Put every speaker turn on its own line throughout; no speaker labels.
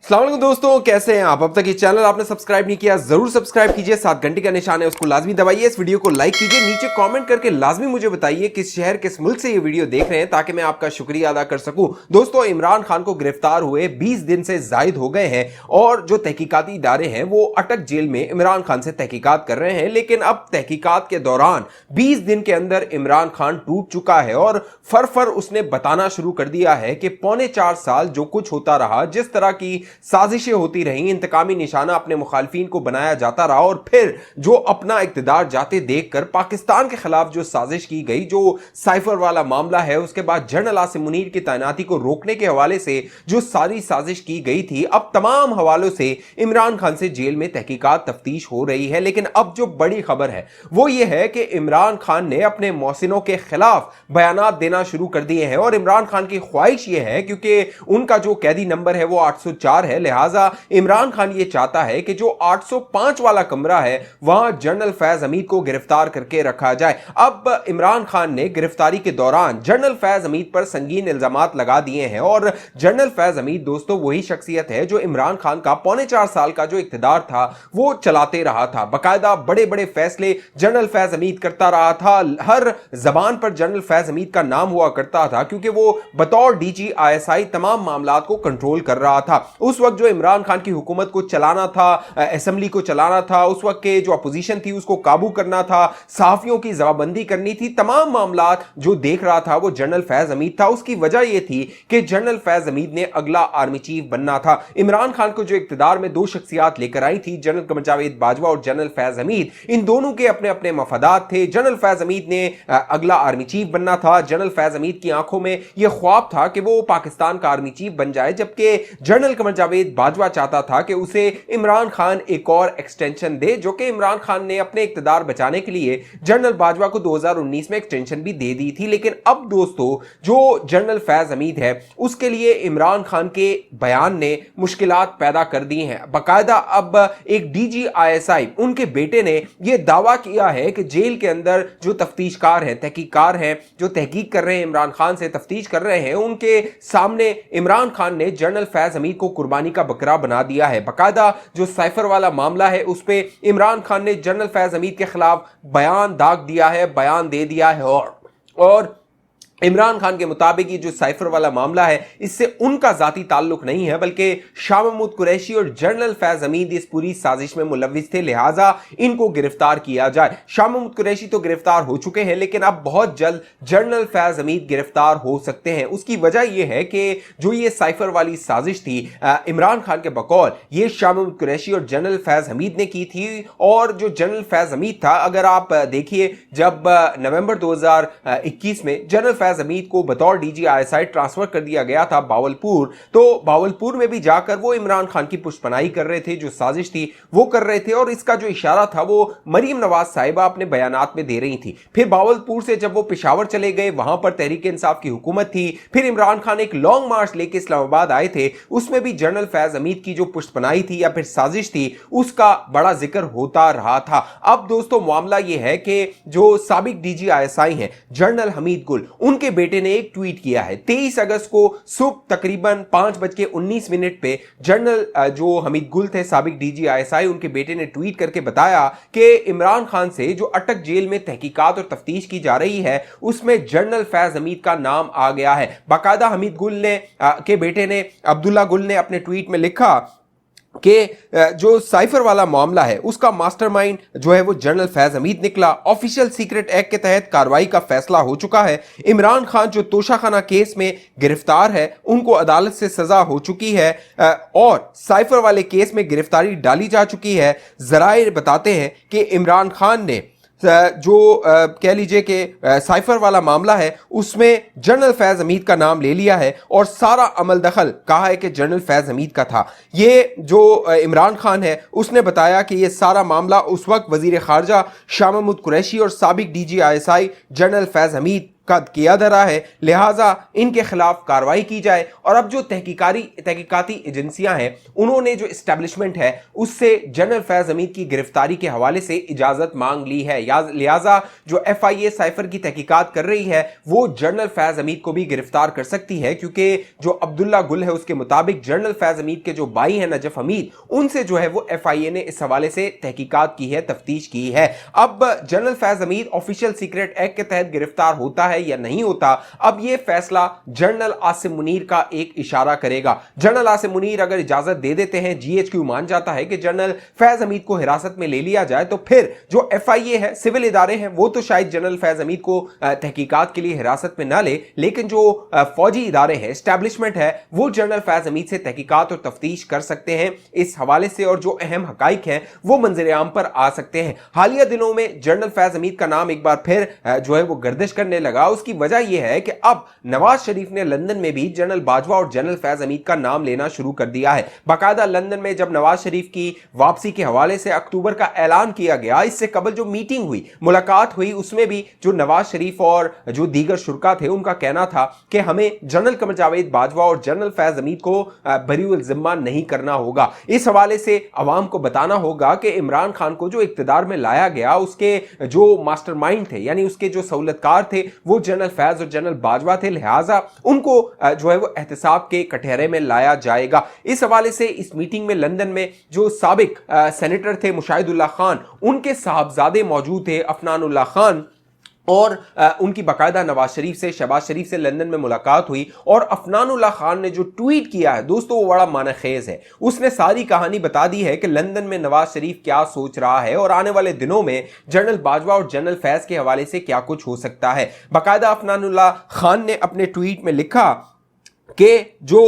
अस्सलाम वालेकुम दोस्तों, कैसे हैं आप। अब तक ये चैनल आपने सब्सक्राइब नहीं किया, जरूर सब्सक्राइब कीजिए। साथ घंटी का निशान है, उसको लाजमी दबाइए। इस वीडियो को लाइक कीजिए, नीचे कमेंट करके लाजमी मुझे बताइए किस शहर किस मुल्क से ये वीडियो देख रहे हैं, ताकि मैं आपका शुक्रिया अदा कर सकूं। दोस्तों, इमरान खान को गिरफ्तार हुए 20 दिन से जायद हो गए हैं और जो तहकीकाती इदारे हैं वो अटक जेल में इमरान खान से तहकीकात कर रहे हैं। लेकिन अब तहकीकात के दौरान 20 दिन के अंदर इमरान खान टूट चुका है और फर उसने बताना शुरू कर दिया है कि पौने 4 साल जो कुछ होता रहा, जिस तरह की साजिशें होती रही, इंतकामी निशाना अपने मुखालफिन को बनाया जाता रहा और फिर जो अपना इक्तिदार जाते देखकर पाकिस्तान के खिलाफ जो साजिश की गई, जो साइफर वाला मामला है, उसके बाद जनरल आसिम मुनीर की तैनाती को रोकने के हवाले से जो सारी साजिश की गई थी, अब तमाम हवालों से इमरान खान से जेल में तहकीकात तफ्तीश हो रही है। लेकिन अब जो बड़ी खबर है वो ये है कि इमरान खान ने अपने मौसिनों के खिलाफ बयानात देना शुरू कर दिए हैं और इमरान खान की ख्वाहिश ये है, क्योंकि उनका जो कैदी नंबर है वो 804 है, लिहाजा इमरान खान ये चाहता है कि जो 805 वाला कमरा है वहां जनरल फैज हमीद को गिरफ्तार करके रखा जाए। अब इमरान खान ने गिरफ्तारी के दौरान जनरल फैज हमीद पर संगीन इल्जामात लगा दिए हैं और जनरल फैज हमीद दोस्तों वही शख्सियत है जो इमरान खान का पौने 4 साल का जो इक्तिदार था वो चलाते रहा था। बाकायदा बड़े बड़े फैसले जनरल फैज हमीद करता रहा था, हर जबान पर जनरल फैज हमीद का नाम हुआ करता था, क्योंकि वो बतौर डीजी आईएसआई तमाम मामलात को कंट्रोल कर रहा था। उस वक्त जो इमरान खान की हुकूमत को चलाना था, असेंबली को चलाना था, उस वक्त के जो अपोजिशन थी उसको काबू करना था, सहाफियों की जवाबंदी करनी थी, तमाम मामलात जो देख रहा था वो जनरल फैज हमीद था। उसकी वजह यह थी कि जनरल फैज हमीद ने अगला आर्मी चीफ बनना था। इमरान खान को जो इक्तिदार में दो शख्सियात लेकर आई थी, जनरल कमर जावेद बाजवा और जनरल फैज हमीद, इन दोनों के अपने अपने मफादात थे। जनरल फैज हमीद ने अगला आर्मी चीफ बनना था। जनरल फैज हमीद की आंखों में यह ख्वाब था कि वो पाकिस्तान का आर्मी चीफ बन जाए, जबकि जनरल कमर जावेद बाजवा चाहता था कि उसे इमरान खान एक और एक्सटेंशन दे, जो कि इमरान खान ने अपने इक्तिदार बचाने के लिए जनरल बाजवा को 2019 में एक्सटेंशन भी दे दी थी। लेकिन अब दोस्तों जो जनरल फैज हमीद है उसके लिए इमरान खान के बयान ने मुश्किलात पैदा कर दी हैं। बाकायदा अब एक डीजी आईएसआई उनके बेटे ने यह दावा किया है कि जेल के अंदर जो तफ्तीशकार हैं, तहकीककार हैं, जो तहकीक कर रहे हैं, इमरान खान से तफ्तीश कर रहे हैं, उनके सामने इमरान खान ने जनरल फैज हमीद को कुर्बानी का बकरा बना दिया है। बाकायदा जो साइफर वाला मामला है उस पे इमरान खान ने जनरल फैज हमीद के खिलाफ बयान दाग दिया है, बयान दे दिया है और इमरान खान के मुताबिक ये जो साइफर वाला मामला है इससे उनका जाती ताल्लुक नहीं है, बल्कि शाह महमूद कुरैशी और जनरल फैज हमीद इस पूरी साजिश में मुलव्विस थे, लिहाजा इनको गिरफ्तार किया जाए। शाह महमूद कुरैशी तो गिरफ्तार हो चुके हैं, लेकिन अब बहुत जल्द जनरल फैज हमीद गिरफ्तार हो सकते हैं। उसकी वजह यह है कि जो ये साइफर वाली साजिश थी इमरान खान के बकौल, ये शाह महमूद कुरैशी और जनरल फैज हमीद ने की थी। और जो जनरल फैज हमीद था, अगर आप देखिए, जब नवंबर 2021 में जनरल फैज हमीद को बतौर डीजी आईएसआई ट्रांसफर कर दिया गया था बावलपुर, तो बावलपुर में भी जाकर वो इमरान खान की पुष्पनाई कर रहे थे, जो साजिश थी वो कर रहे थे और इसका जो इशारा था वो मरीम नवाज साहिबा अपने बयानात में दे रही थी। फिर बावलपुर से जब वो पेशावर चले गए, वहां पर तहरीक इंसाफ की हुकूमत थी। फिर इमरान खान एक लॉन्ग मार्च लेके इस्लामाबाद आए थे, उसमें भी जनरल फैज हमीद की जो पुष्पनाई थी या फिर साजिश थी उसका बड़ा जिक्र होता रहा था। अब दोस्तों मामला ये है कि जो साबिक डीजी आईएसआई हैं जनरल हमीद गुल, उनके बेटे ने एक ट्वीट किया है 23 अगस्त को सुबह तकरीबन 5:19 पे जनरल जो हमीद गुल थे साबिक डीजी आईएसआई, उनके बेटे ने ट्वीट करके बताया कि इमरान खान से जो अटक जेल में तहकीकात और तफ्तीश की जा रही है उसमें जनरल फैज हमीद का नाम आ गया है। बाकायदा हमीद गुल ने के बेटे ने, अब्दुल्ला गुल ने अपने ट्वीट में लिखा कि जो साइफर वाला मामला है उसका मास्टरमाइंड जो है वो जनरल फैज हमीद निकला। ऑफिशियल सीक्रेट एक्ट के तहत कार्रवाई का फैसला हो चुका है। इमरान खान जो तोशाखाना केस में गिरफ्तार है उनको अदालत से सजा हो चुकी है और साइफर वाले केस में गिरफ्तारी डाली जा चुकी है। जराए बताते हैं कि इमरान खान ने जो कह लीजिए कि साइफर वाला मामला है उसमें जनरल फैज हमीद का नाम ले लिया है और सारा अमल दखल कहा है कि जनरल फैज हमीद का था। ये जो इमरान खान है उसने बताया कि ये सारा मामला उस वक्त वजीर खारजा शाह महमूद कुरैशी और साबिक DG ISI general Faiz Hamid का किया धरा है, लिहाजा इनके खिलाफ कार्रवाई की जाए। और अब जो तहकीकाती एजेंसियां हैं उन्होंने जो एस्टेब्लिशमेंट है उससे जनरल फैज हमीद की गिरफ्तारी के हवाले से इजाजत मांग ली है। लिहाजा जो FIA साइफर की तहकीकात कर रही है वो जनरल फैज हमीद को भी गिरफ्तार कर सकती है, क्योंकि जो अब्दुल्ला गुल है उसके मुताबिक जनरल फैज हमीद के जो भाई हैं नजफ हमीद, उनसे जो है वो FIA ने इस हवाले से तहकीकात की है, तफ्तीश की है। अब general Faiz Hamid official secret act के तहत गिरफ्तार होता है या नहीं होता, अब यह फैसला जनरल आसिम मुनीर का एक इशारा करेगा। जनरल आसिम मुनीर अगर इजाजत दे देते हैं, GHQ मान जाता है कि जनरल फैज हमीद को हिरासत में ले लिया जाए, तो फिर जो FIA है, सिविल इदारे हैं, वो तो शायद जनरल फैज हमीद को तहकीकात के लिए हिरासत में ना ले, लेकिन जो फौजी इदारे हैं, एस्टैब्लिशमेंट है, वो जनरल फैज हमीद से तहकीकात और तफ्तीश कर सकते हैं इस हवाले से, और जो अहम हकाइक हैं वो मंजर आम पर आ सकते हैं। हालिया दिनों में जनरल फैज हमीद का नाम एक बार फिर जो है वो गर्दिश करने लगा। उसकी वजह यह है कि अब नवाज शरीफ ने लंदन में भी जनरल बाजवा और जनरल फैज हमीद का नाम लेना शुरू कर दिया है। बाकायदा लंदन में जब नवाज शरीफ की वापसी के हवाले से अक्टूबर का ऐलान किया गया, इससे कबल जो मीटिंग हुई, मुलाकात हुई, उसमें भी जो नवाज शरीफ और जो दीगर शुरका थे उनका कहना था कि हमें जनरल कमर जावेद बाजवा और जनरल फैज हमीद को बरीउल जिम्मा नहीं करना होगा। इस हवाले से अवाम को बताना होगा कि इमरान खान को जो इक्तदार में लाया गया उसके जो मास्टरमाइंड थे, यानी उसके जो सहूलतकार थे, वो जनरल फैज और जनरल बाजवा थे, लिहाजा उनको जो है वो एहतसाब के कटहरे में लाया जाएगा। इस हवाले से इस मीटिंग में लंदन में जो साबिक सेनेटर थे मुशाहिदुल्लाह खान, उनके साहबजादे मौजूद थे अफनानुल्लाह खान, और उनकी बाकायदा नवाज शरीफ से, शहबाज शरीफ से लंदन में मुलाकात हुई। और अफनानुल्लाह खान ने जो ट्वीट किया है दोस्तों, वो बड़ा मानखेज है। उसने सारी कहानी बता दी है कि लंदन में नवाज शरीफ क्या सोच रहा है और आने वाले दिनों में जनरल बाजवा और जनरल फैज के हवाले से क्या कुछ हो सकता है। बाकायदा अफनानुल्लाह खान ने अपने ट्वीट में लिखा कि जो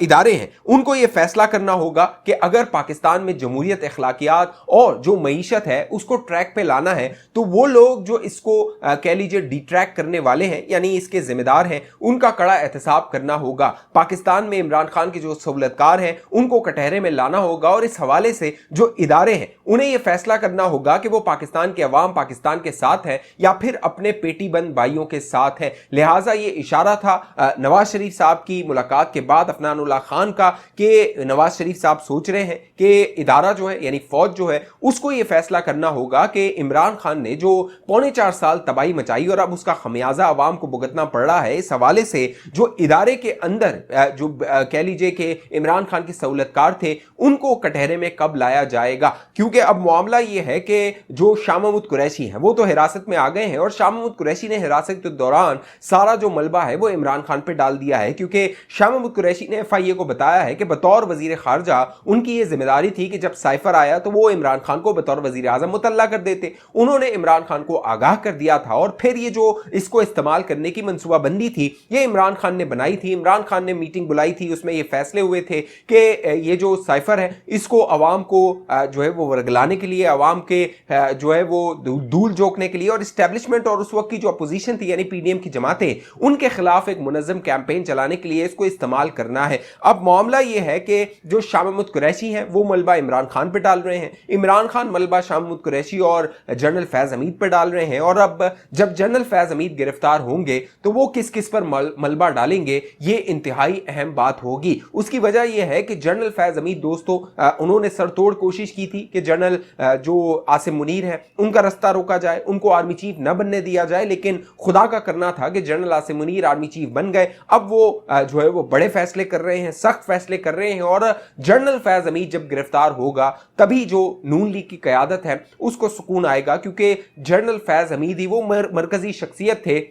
इदारे हैं उनको यह फैसला करना होगा कि अगर पाकिस्तान में जमहूरियत, अखलाकियात और जो मईशत है उसको ट्रैक पे लाना है, तो वो लोग जो इसको कह लीजिए डिट्रैक करने वाले हैं, यानी इसके जिम्मेदार हैं, उनका कड़ा एहतसाब करना होगा। पाकिस्तान में इमरान खान के जो सहूलतकार हैं उनको कटहरे में लाना होगा, और इस हवाले से जो इदारे हैं उन्हें यह फैसला करना होगा कि वो पाकिस्तान के अवाम, पाकिस्तान के साथ हैं या फिर अपने पेटीबंद भाइयों के साथ हैं। लिहाजा ये इशारा था नवाज शरीफ साहब की मुलाकात के बाद अफनानुल्लाह खान का कि नवाज शरीफ साहब सोच रहे हैं कि इदारा जो है, यानी फौज जो है, उसको यह फैसला करना होगा कि इमरान खान ने जो 4.25 साल तबाही मचाई और अब उसका खमियाजा अवाम को भुगतना पड़ रहा है, इस हवाले से जो इदारे के अंदर जो कह लीजिए कि इमरान खान के सहूलतकार थे उनको कटहरे में कब लाया जाएगा। क्योंकि अब मामला यह है कि जो शाह महमूद कुरैशी हैं वो तो हिरासत में आ गए हैं, और शाह महमूद कुरैशी ने हिरासत के दौरान सारा जो मलबा है वो इमरान खान पर डाल दिया है, क्योंकि शाह महमूद कुरैशी ने FIA को बताया है कि बतौर वजीर खारजा उनकी यह जिम्मेदारी थी कि जब साइफर आया तो वो इमरान खान को बतौर वजीर आजम मुतल्ला कर देते। उन्होंने इमरान खान को आगाह कर दिया था, और फिर ये जो इसको इस्तेमाल करने की मनसूबाबंदी थी ये इमरान खान ने बनाई थी। इमरान खान ने मीटिंग बुलाई थी, उसमें ये फैसले हुए थे कि ये जो साइफर है इसको अवाम को जो है वो वर्गलाने के लिए, अवाम के जो है वो धूल झोंकने के लिए, और इस्टेब्लिशमेंट और उस वक्त की जो अपोजिशन थी यानी PDM की जमातें, उनके खिलाफ एक मुनज़्ज़म कैंपेन चलाने के लिए इसको इस्तेमाल करना है। अब मामला यह है कि जो शाह महमूद कुरैशी हैं वो मलबा इमरान खान पे डाल रहे हैं, इमरान खान मलबा शाह महमूद कुरैशी और जनरल फैज हमीद पे डाल रहे हैं, और अब जब जनरल फैज हमीद गिरफ्तार होंगे तो वो किस किस पर मलबा डालेंगे ये इंतहाई अहम बात होगी। उसकी वजह यह है कि जनरल फैज हमीद दोस्तों उन्होंने सरतोड़ कोशिश की थी कि जनरल जो आसिम मुनीर है उनका रास्ता रोका जाए, उनको आर्मी चीफ न बनने दिया जाए, लेकिन खुदा का करना था कि general Asim Munir army chief बन गए। अब वो जो है वो बड़े फैसले कर रहे हैं, सख्त फैसले कर रहे हैं, और जनरल फैज हमीद जब गिरफ्तार होगा तभी जो नून लीग की क़यादत है उसको सुकून आएगा, क्योंकि जनरल फैज हमीद ही वो मरकजी शख्सियत थे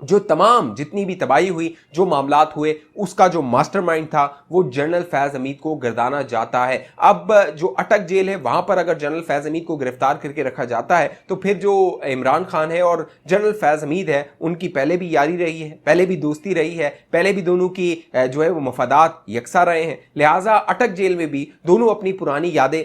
जो तमाम जितनी भी तबाही हुई, जो मामलात हुए, उसका जो मास्टरमाइंड था वो जनरल फैज हमीद को गर्दाना जाता है। अब जो अटक जेल है वहां पर अगर जनरल फैज हमीद को गिरफ्तार करके रखा जाता है तो फिर जो इमरान खान है और जनरल फैज हमीद है उनकी पहले भी यारी रही है, पहले भी दोस्ती रही है, पहले भी दोनों की जो है वो मफादात यकसा रहे हैं। लिहाजा अटक जेल में भी दोनों अपनी पुरानी यादें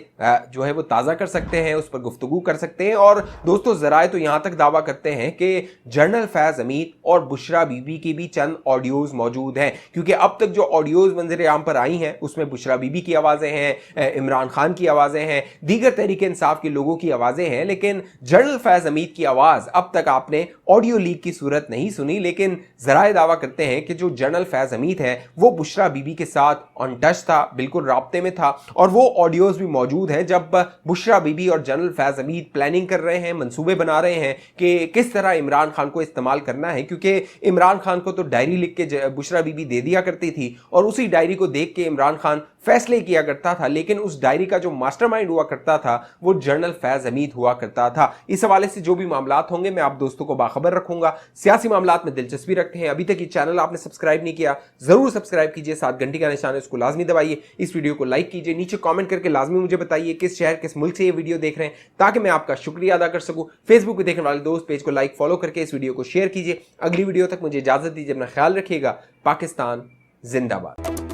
जो है वो ताज़ा कर सकते हैं, उस पर गुफ्तगू कर सकते हैं। और दोस्तों ज़राए तो यहाँ तक दावा करते हैं कि जनरल फैज हमीद और बुशरा बीबी की भी चंद ऑडियोज मौजूद हैं, क्योंकि अब तक जो ऑडियोज मंजर आम पर आई हैं उसमें बुशरा बीबी की आवाजें हैं, इमरान खान की आवाजें हैं, दीगर तहरीक इंसाफ के लोगों की आवाजें हैं, लेकिन जनरल फैज हमीद की आवाज अब तक आपने ऑडियो लीक की सूरत नहीं सुनी। लेकिन जराए दावा करते हैं कि जो जनरल फैज हमीद है वो बुशरा बीबी के साथ ऑन टच था, बिल्कुल राब्ते में था, और वो ऑडियोज भी मौजूद हैं जब बुशरा बीबी और जनरल फैज हमीद प्लानिंग कर रहे हैं, मंसूबे बना रहे हैं कि किस तरह इमरान खान को इस्तेमाल करना है, क्योंकि इमरान खान को तो डायरी लिख के बुशरा बीबी दे दिया करती थी और उसी डायरी को देख के इमरान खान फैसले किया करता था, लेकिन उस डायरी का जो मास्टरमाइंड हुआ करता था वो जनरल फैज हमीद हुआ करता था। इस हवाले से जो भी मामलात होंगे मैं आप दोस्तों को बाखबर रखूंगा। सियासी मामलात में दिलचस्पी रखते हैं, अभी तक ये चैनल आपने सब्सक्राइब नहीं किया जरूर सब्सक्राइब कीजिए, साथ घंटी का निशान है उसको लाजमी दबाइए, इस वीडियो को लाइक कीजिए, नीचे कॉमेंट करके लाजमी मुझे बताइए किस शहर किस मुल्क से ये वीडियो देख रहे हैं ताकि मैं आपका शुक्रिया अदा कर सकूं। फेसबुक पे देखने वाले दोस्त पेज को लाइक फॉलो करके इस वीडियो को शेयर कीजिए। अगली वीडियो तक मुझे इजाजत दीजिए, अपना ख्याल रखिएगा। पाकिस्तान जिंदाबाद।